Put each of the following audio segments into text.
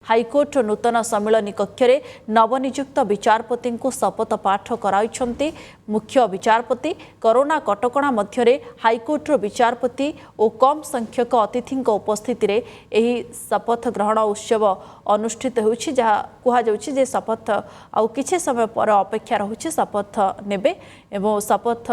High court नूतन सम्मिलनी कक्ष नवनियुक्त विचारपति को शपथ पाठ कराइछन्ति मुख्य विचारपति। कोरोना कटकणा मध्य हाइकोर्टर विचारपति और कम संख्यक अतिथि उपस्थित एही शपथ ग्रहण उत्सव अनुष्ठित होउछि जहा कुहा जाउछि जे शपथ आउ किछि समय पर अपेक्षा रहुछि शपथ नेबे एवं शपथ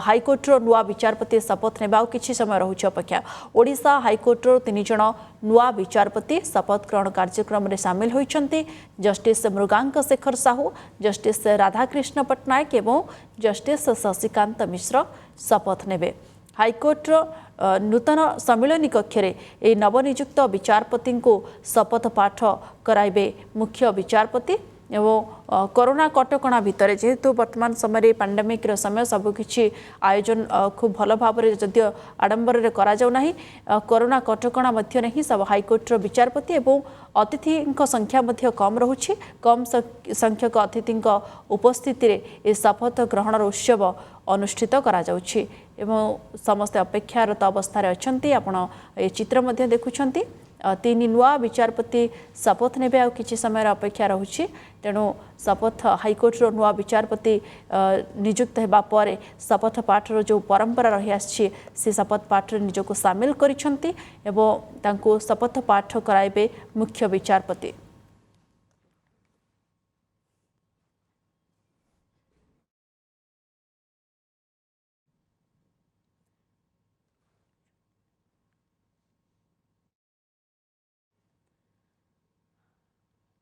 हाइकोर्टर नुआ विचारपति शपथ नेबा किछि समय रहुछि अपेक्षा। ओडिशा हाइकोर्टर 3 जण नुआ विचारपति शपथ ग्रहण कार्यक्रम में सामिल होइछन्ति। जस्टिस मृगांक शेखर साहू, जस्टिस राधाकृष्ण पट्टनायक एवं जस्टिस शशिकांत मिश्र शपथ नेबे। हाइकोर्ट नूतन सम्मिलनी कक्ष नवनियुक्त विचारपति को शपथ पाठ कराइबे मुख्य विचारपति एवं कोरोना कटकणा भितर जेहेतु वर्तमान समय पैंडेमिक समय सबकि आयोजन खूब भल भाव जदिव आडंबर करा जाउ नाही कोरोना कटकणा मध्य ही सब हाइकोर्ट विचारपति एवं अतिथि संख्या मध्य कम रहुछि कम संख्यक अतिथि उपस्थित ए शपथ ग्रहण उत्सव अनुष्ठित करा जाउछि एवं समस्त अपेक्षारत अवस्था अछंती आपण ए चित्र मध्य देखुछंती 3 नुआ विचारपति शपथ नेबे आ किछि समय अपेक्षा रहुछि तेणु शपथ हाइकोर्टर नुआ विचारपति नियुक्त हेबा परे शपथ पाठर जो परंपरा रही आछि से शपथ पाठ निजको शामिल करिसंती एवं तांको शपथ पाठ कराइबे मुख्य विचारपति।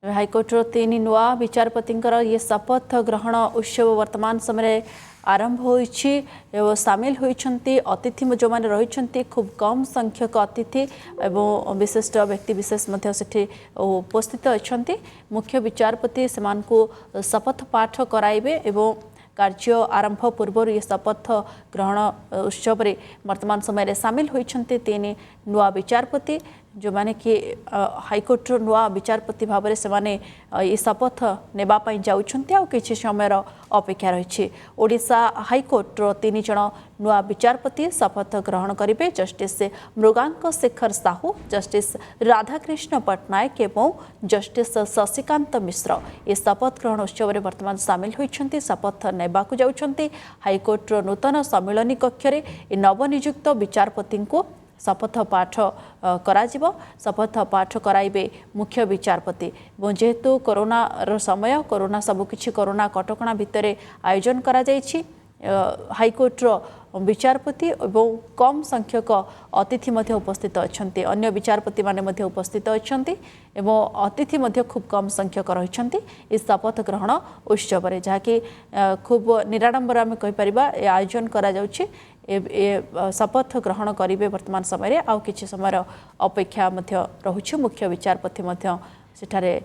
हाइकोर्टर 3 नुआ विचारपति ये शपथ ग्रहण उत्सव वर्तमान समय आरंभ होइछि एवं सामिल होइछन्ति अतिथि जो माने रहिछन्ति खूब कम संख्यक अतिथि एवं विशिष्ट व्यक्ति विशेष मध्य सेठी उपस्थित अछन्ति। मुख्य विचारपति समान को शपथ पाठ कराइबे एवं कार्य आरंभ पूर्व ये शपथ ग्रहण उत्सव रे वर्तमान समय सामिल होइछन्ति 3 नुआ विचारपति जो माने कि हाइकोर्ट नुआ विचारपति भाव से माने ये शपथ नेबा पई जाउछन्ति आ किछि समय अपेक्षा रही। ओडिशा हाइकोर्ट 3 जण नुआ विचारपति शपथ ग्रहण करिवे जस्टिस मृगांक शेखर साहू, जस्टिस राधाकृष्ण पट्टनायक एवं जस्टिस शशिकांत मिश्र ये शपथ ग्रहण उत्सव में वर्तमान सामिल होइछन्ति शपथ नेबाकु जाउछन्ति। हाइकोर्ट नूतन सम्मिलनी कक्ष नवनियुक्त विचारपति को शपथ पाठ कराजिबो शपथ पाठ कराइबे मुख्य विचारपति जेहेतु कोरोना समय कोरोना सबकिछि कोरोना कटकणा भितर आयोजन करा जायछि हाइकोर्टर विचारपति एवं कम संख्यक अतिथि मध्य उपस्थित अछन्ति अन्य विचारपति माने मध्य उपस्थित अछन्ति एवं अतिथि मध्य खूब कम संख्यक रहिछन्ति इस शपथ ग्रहण उत्सव रे जाकि खूब निराडंबर आमे कहि परिबा आयोजन करा जाउछि शपथ ग्रहण करिवे वर्तमान समय आउ किछि समय अपेक्षा मध्य रहुछि मुख्य विचारपति मध्य सेठारे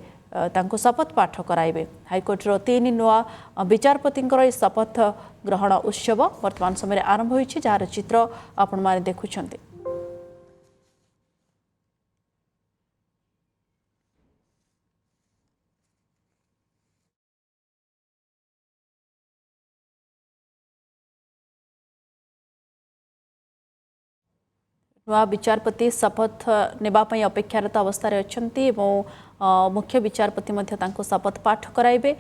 तांको शपथ पाठ कराइबे। हाइकोर्टर 3 नुआ विचारपति शपथ ग्रहण उत्सव वर्तमान समय आरंभ होइछि जार चित्र आपण माने देखुछन्ति। नुआ विचारपति शपथ नेबा पई अपेक्षारत अवस्था अछन्ति एवं मुख्य विचारपति मध्य तांको शपथ पाठ कराइबे।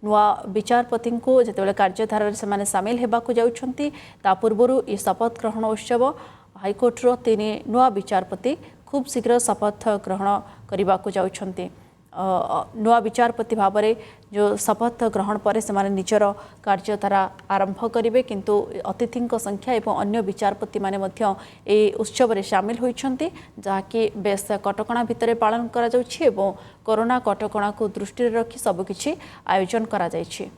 नुआ विचारपति को जेतेबेले कार्यधारा से माने शामिल हेबाकु जाउछन्ति ता पूर्वरु ये शपथ ग्रहण उत्सव हाइकोर्टर 3 नुआ विचारपति खूब शीघ्र शपथ ग्रहण करबाकु जाउछन्ति। नुआ विचारपति भाव में जो शपथ ग्रहण पर से माने निजर कार्यधारा आरंभ करेंगे किंतु अतिथि संख्या एवं अन्य विचारपति माने मध्य ए उत्सव रे शामिल होइछन्ति जहाँकि बेस कटकणा भितर पालन करा जाउछि एवं कोरोना कटकणा को दृष्टि रखी सबकिछि आयोजन करा जाइछि।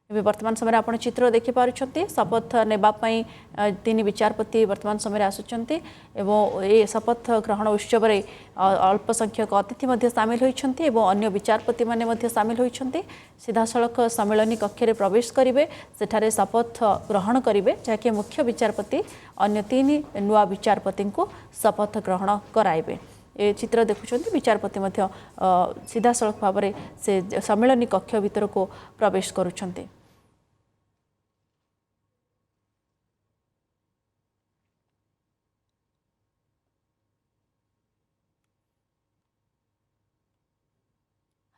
एवं वर्तमान समय आप चित्र देखिपुंट शपथ नेबापी 3 विचारपति वर्तमान समय आसुच्चंती एवं ये शपथ ग्रहण उत्सव में अल्प संख्यक अतिथि सामिल होइछन्ती एवं अन्य विचारपति माने सामिल होइछन्ती सीधा सड़क सम्मिलनी कक्ष प्रवेश करेंगे सेठारे शपथ ग्रहण करेंगे जहाँकि मुख्य विचारपति अन्य 3 नुआ विचारपति को शपथ ग्रहण कराइबे। ए चित्र देखुं विचारपति सीधा सड़क भाव में से सम्मिलनी कक्ष भीतर को प्रवेश करुछन्ती।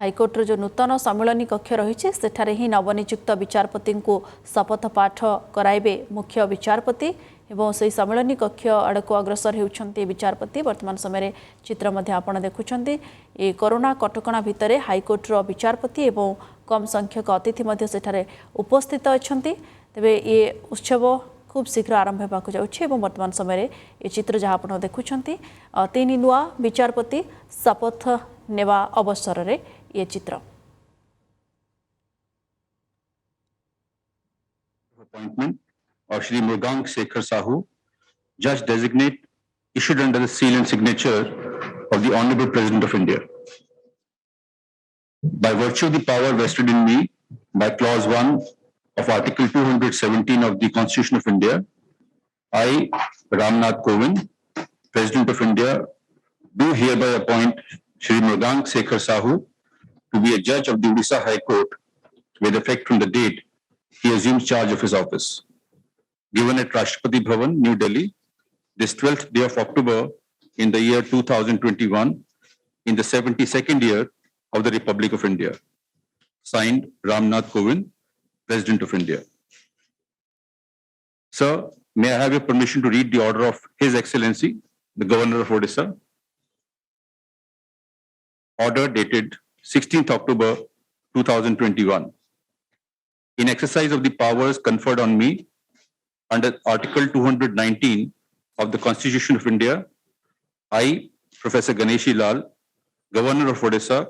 हाइकोर्टर जो नूतन सम्मिलनी कक्ष रही सेठारे ही नवनियुक्त विचारपति को शपथ पाठ कराइबे मुख्य विचारपति एवं से सम्मिलनी कक्ष आड़ को अग्रसर होती विचारपति वर्तमान समय चित्र मध्य आपण देखुं ये कोरोना कटकणा भितर हाइकोर्टर विचारपति एवं कम संख्यक अतिथि मध्य सेठारे उपस्थित अच्छा तेबे ये उत्सव खूब शीघ्र आरंभ होगा जाऊँगी वर्तमान समय ये चित्र जहाँ आप देखुं तीन नुआ विचारपति शपथ नेवा अवसर रे ये चित्र appointment of Shri Mrugang Shekhar Sahu, Judge Designate, issued under the seal and signature of the Honorable President of India. By virtue of the power vested in me by Clause 1 of Article 217 of the Constitution of India, I, Ramnath Kovind, President of India, do hereby appoint Shri Mrugang Shekhar Sahu to be a judge of the Odisha High Court with effect from the date he assumes charge of his office. Given at Rashtrapati Bhavan, New Delhi, this 12th day of October in the year 2021, in the 72nd year of the Republic of India. Signed, Ramnath Kovind, President of India. Sir, may I have your permission to read the order of His Excellency, the Governor of Odisha? Order dated 16th October 2021. In exercise of the powers conferred on me under Article 219 of the Constitution of India, I, Professor Ganeshi Lal, Governor of Odisha,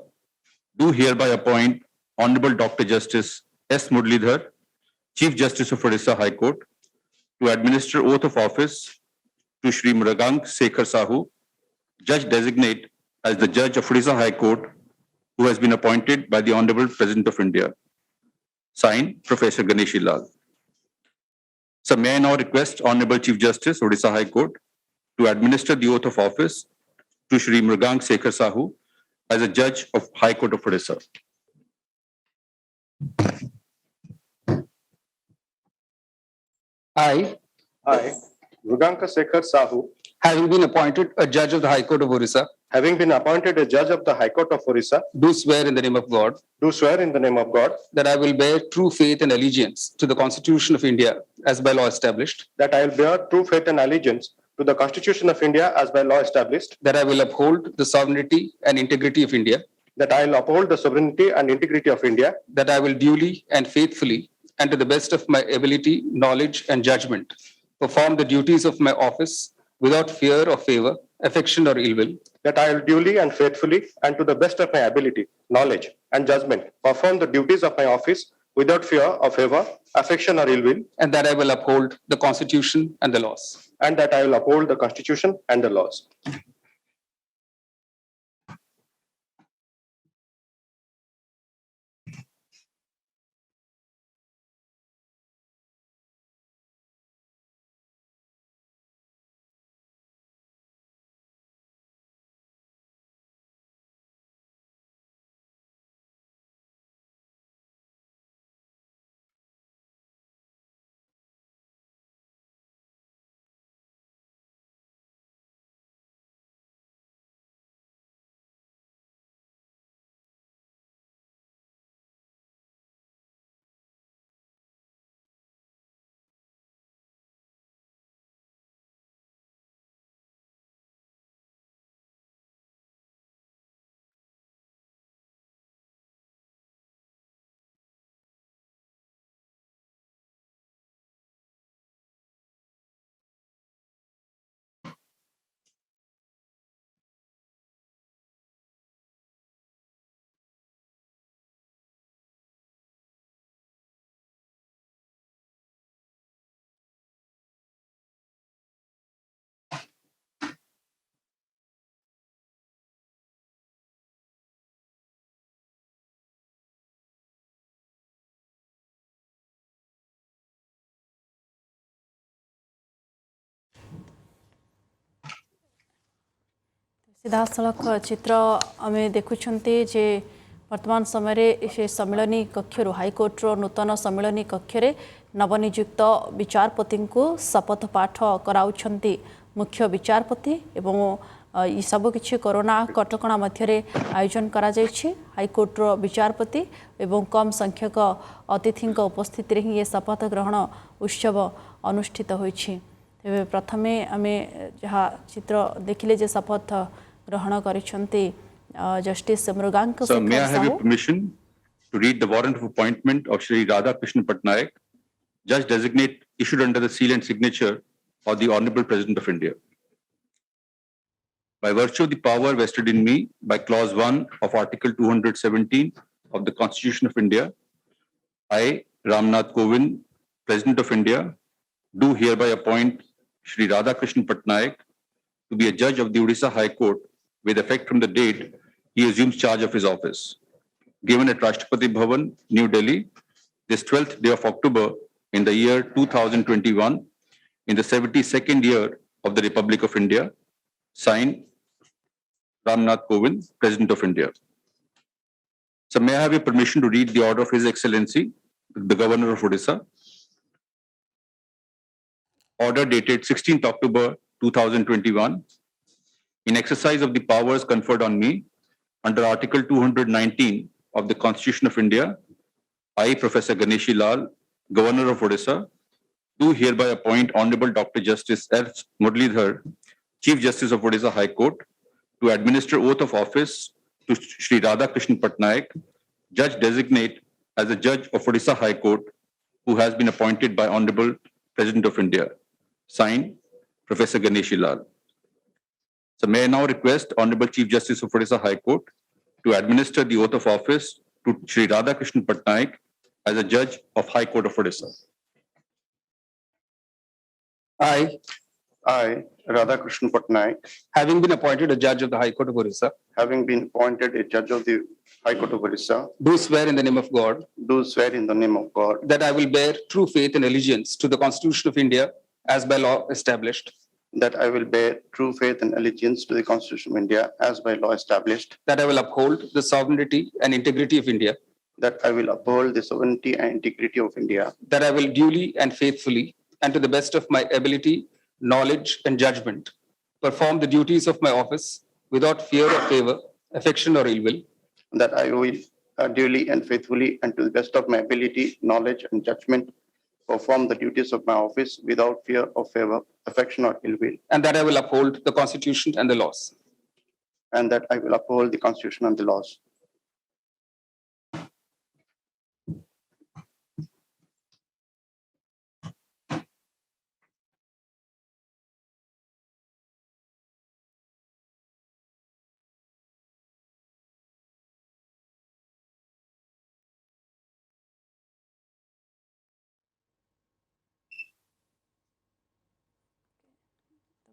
do hereby appoint Honorable Dr. Justice S. Muralidhar, Chief Justice of Odisha High Court, to administer oath of office to Shri Mrugang Shekhar Sahu, Judge Designate as the Judge of Odisha High Court, who has been appointed by the Honorable President of India. Signed, Professor Ganeshi Lal. So may I now request Honorable Chief Justice, Odisha High Court, to administer the oath of office to Shri Mrugang Shekhar Sahu as a Judge of High Court of Odisha. I, Mrugang Shekhar Sahu, having been appointed a judge of the High Court of Orissa, having been appointed a judge of the High Court of Orissa, do swear in the name of God do swear in the name of God that I will bear true faith and allegiance to the Constitution of India as by law established, that I will bear true faith and allegiance to the Constitution of India as by law established, that I will uphold the sovereignty and integrity of India, that I will uphold the sovereignty and integrity of India, that I will duly and faithfully and to the best of my ability, knowledge, and judgment perform the duties of my office without fear or favor, affection or ill will, that I will duly and faithfully and to the best of my ability, knowledge, and judgment perform the duties of my office without fear or favor, affection or ill will, and that I will uphold the Constitution and the laws. and that I will uphold the Constitution and the laws. सीधा सड़क चित्र आम देखुंटे जे वर्तमान समय से सम्मिलनी कक्ष हाइकोर्टर नूतन सम्मिलनी कक्ष नवनियुक्त विचारपति को शपथ पाठ कराउछंती मुख्य विचारपति एवं ये सब किछि कोरोना कटकणा मध्य आयोजन करा जायछि। हाईकोर्टर विचारपति एवं कम संख्यक अतिथि उपस्थित रे ही ये शपथ ग्रहण उत्सव अनुष्ठित होइछि। तेबे प्रथमे आमे जहाँ चित्र देखिले जे शपथ ग्रहण करिसंती justice Mrigank So may I Shekhar have your Sahu. permission to read the warrant of appointment of Shri Radha Krishnan Patnaik, Judge Designate, issued under the seal and signature of the Honorable President of India. By virtue of the power vested in me by Clause 1 of Article 217 of the Constitution of India, I, Ramnath Kovind, President of India, do hereby appoint Shri Radha Krishnan Patnaik to be a judge of the Odisha High Court with effect from the date he assumes charge of his office. Given at Rashtrapati Bhavan, New Delhi, this 12th day of October in the year 2021, in the 72nd year of the Republic of India, signed Ramnath Kovind, President of India. So may I have your permission to read the order of His Excellency, the Governor of Odisha. Order dated 16th October 2021, in exercise of the powers conferred on me under Article 219 of the Constitution of India, I, Professor Ganeshi Lal, Governor of Odisha, do hereby appoint Honorable Dr. Justice R. Muralidhar, Chief Justice of Odisha High Court, to administer oath of office to Shri Radha Krishnan Patnaik, Judge Designate as a Judge of Odisha High Court, who has been appointed by Honorable President of India. Signed, Professor Ganeshi Lal. So may I now request Honorable Chief Justice of Odisha High Court to administer the oath of office to Shri Radha Krishnan Patnaik as a Judge of High Court of Odisha. I, Radha Krishnan Patnaik, having been appointed a judge of the High Court of Orissa, having been appointed a judge of the High Court of Odisha, do swear in the name of God do swear in the name of God that I will bear true faith and allegiance to the Constitution of India as by law established, that I will bear true faith and allegiance to the Constitution of India as by law established, that I will uphold the sovereignty and integrity of India, that I will uphold the sovereignty and integrity of India, that I will duly and faithfully and to the best of my ability, knowledge, and judgment perform the duties of my office without fear or favor, affection, or ill will, that I will duly and faithfully and to the best of my ability, knowledge, and judgment perform the duties of my office without fear or favor, affection, or ill will, and that I will uphold the Constitution and the laws. and that I will uphold the Constitution and the laws.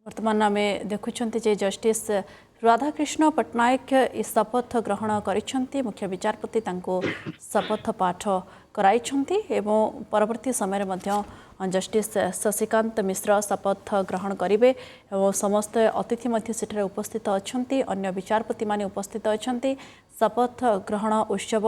वर्तमान आम देखुं जे justice Radhakrishna Patnaik ई शपथ ग्रहण करिसेंती। मुख्य विचारपति तांको शपथ पाठ कराई एवं परवर्ती समय मध्य जस्टिस शशिकांत मिश्र शपथ ग्रहण करेंगे और समस्त अतिथि मध्य सेठारे उपस्थित अच्छा, अन्य विचारपति माने उपस्थित अच्छा। शपथ ग्रहण उत्सव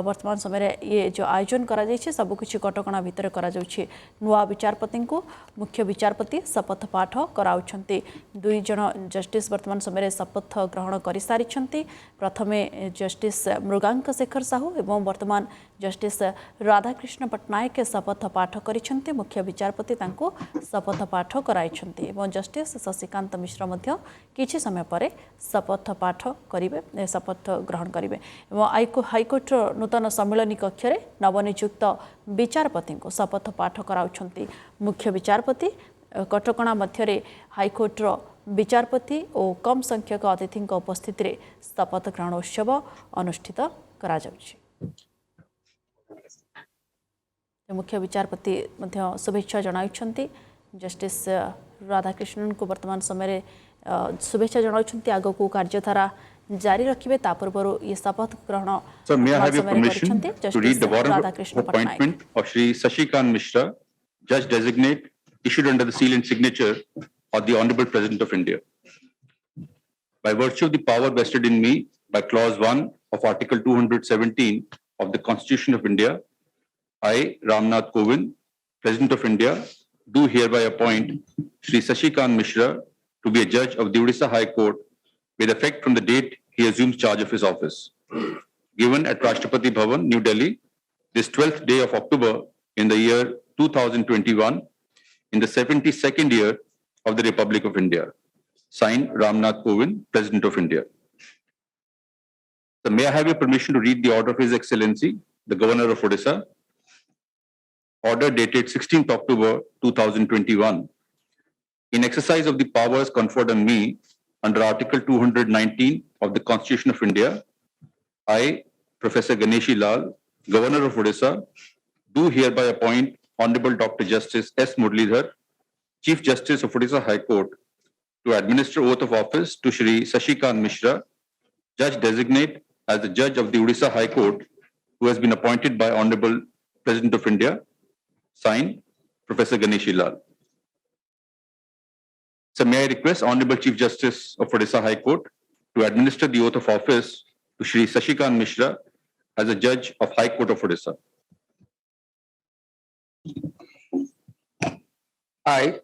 वर्तमान समय ये जो आयोजन करा जायछि सबकिछि कटकणा भितर करा जाउछि। नुआ विचारपति को मुख्य विचारपति शपथ पाठ कराउछन्ति। दुई जन जस्टिस वर्तमान समय शपथ ग्रहण करि सारिछन्ति। प्रथमे जस्टिस मृगांक शेखर साहू एवं वर्तमान जस्टिस राधाकृष्ण पट्टनायक शपथ पाठ करिछन्ति। मुख्य विचारपति तांको शपथ पाठ कराइछन्ति एवं जस्टिस शशिकांत मिश्र मध्य किछि समय परे शपथ पाठ करिवे, शपथ ग्रहण करिवे एवं हाईकोर्ट नूतन सम्मेलनी कक्ष रे नवनियुक्त विचारपति को शपथ पाठ कराउछन्ति। मुख्य विचारपति कटकणा मध्य हाईकोर्ट विचारपति और कम संख्यक अतिथि उपस्थित रे शपथ ग्रहण उत्सव अनुष्ठित करा जाउछि। मुख्य विचारपति मध्य शुभेच्छा जणाउछन्ति। जस्टिस राधाकृष्णन को वर्तमान समय शुभेच्छा जणाउछन्ति। आगो को कार्यधारा जारी रखिबे ता पूर्व ये शपथ ग्रहण। So may I have your permission to read the warrant of appointment of Shri Sashikant Mishra, Judge Designate, issued under the seal and signature of the Honorable President of India. By virtue of the power vested in me by Clause 1 of Article 217 of the Constitution of India, I, Ramnath Kovind, President of India, do hereby appoint Shri Sashikant Mishra, to be a judge of the Odisha High Court with effect from the date he assumes charge of his office. Given at Rashtrapati Bhavan, New Delhi, this 12th day of October in the year 2021, in the 72nd year of the Republic of India. Signed, Ramnath Kovind, President of India. So may I have your permission to read the order of His Excellency, the Governor of Odisha. Order dated 16th October 2021. In exercise of the powers conferred on me under Article 219 of the Constitution of India, I, Professor Ganeshi Lal, Governor of Odisha, do hereby appoint Honorable Dr. Justice S. Muralidhar, Chief Justice of Odisha High Court, to administer oath of office to Shri Sashikant Mishra, Judge Designate as the Judge of the Odisha High Court, who has been appointed by Honorable President of India. Signed, Professor Ganeshi Lal. So may I request Honorable Chief Justice of Odisha High Court to administer the oath of office to Shri Sashikant Mishra as a Judge of High Court of Odisha. I,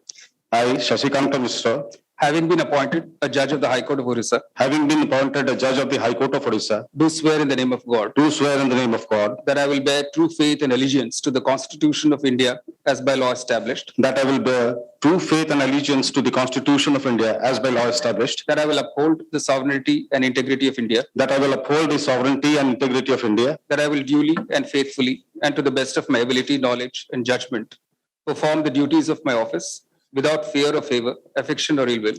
Shashikanta Mishra, having been appointed a judge of the High Court of Orissa, having been appointed a judge of the High Court of Odisha, do swear in the name of God do swear in the name of God that I will bear true faith and allegiance to the Constitution of India as by law established, that I will bear true faith and allegiance to the Constitution of India as by law established, that I will uphold the sovereignty and integrity of India, that I will uphold the sovereignty and integrity of India, that I will duly and faithfully and to the best of my ability, knowledge, and judgment perform the duties of my office without fear or favor, affection, or ill will,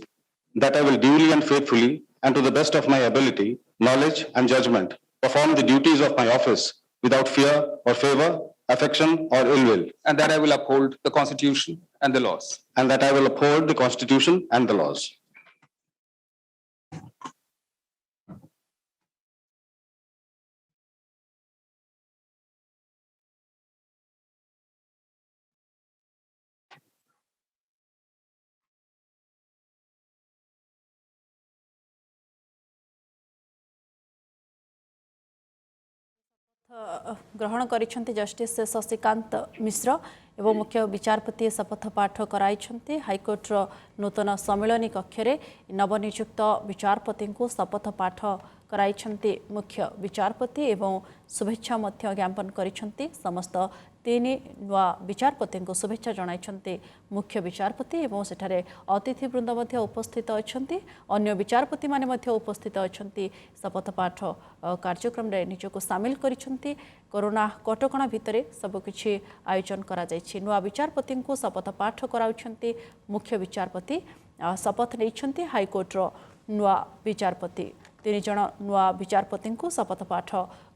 that I will duly and faithfully and to the best of my ability, knowledge, and judgment perform the duties of my office without fear or favor, affection, or ill will, and that I will uphold the Constitution and the laws. and that I will uphold the Constitution and the laws. ग्रहण करिसेंती justice Shashikant मिश्र एवं मुख्य विचारपति शपथ पाठ कराइछंती high court नूतन सम्मेलनी कक्ष रे नवनियुक्त विचारपति को शपथ पाठ कराइछंती मुख्य विचारपति एवं शुभेच्छा मध्य ज्ञापन करिछंती समस्त तीन नुआ विचारपति को शुभेच्छा जणाइछंती मुख्य विचारपति एवं सेठारे अतिथि वृंद मध्य उपस्थित अछंती अन्य विचारपति माने मध्य उपस्थित अछंती शपथ पाठ कार्यक्रम रे निजको शामिल करिछंती कोरोना कटकणा भितरे सबकिछि आयोजन करा जायछि नुआ विचारपति को शपथ पाठ कराउछंती मुख्य विचारपति शपथ नैछंती हाईकोर्ट रो नुआ विचारपति तीन जण नुआ विचारपति को शपथ पाठ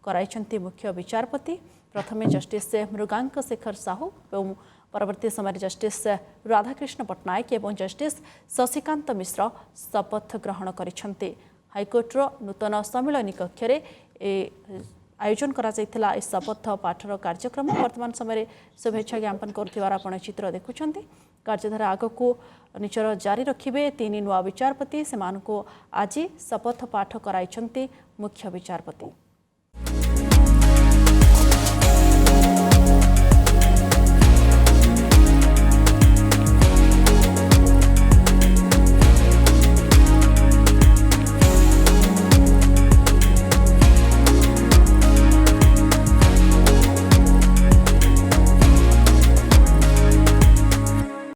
कराइछंती मुख्य विचारपति प्रथमे जस्टिस मृगांक शेखर साहू एवं परवर्ती समय जस्टिस राधाकृष्ण पट्टनायक एवं जस्टिस शशिकांत मिश्र शपथ ग्रहण करिछंती हाईकोर्ट रो नूतन सम्मेलनी कक्ष रे आयोजन करा जायथिला शपथ पाठर कार्यक्रम वर्तमान समय शुभेच्छा ज्ञापन करथिवार आपण चित्र देखुछंती कार्यधारा आगको निचर जारी रखिबे तीन नुआ विचारपति सेमानको आज शपथ पाठ कराइछंती मुख्य विचारपति।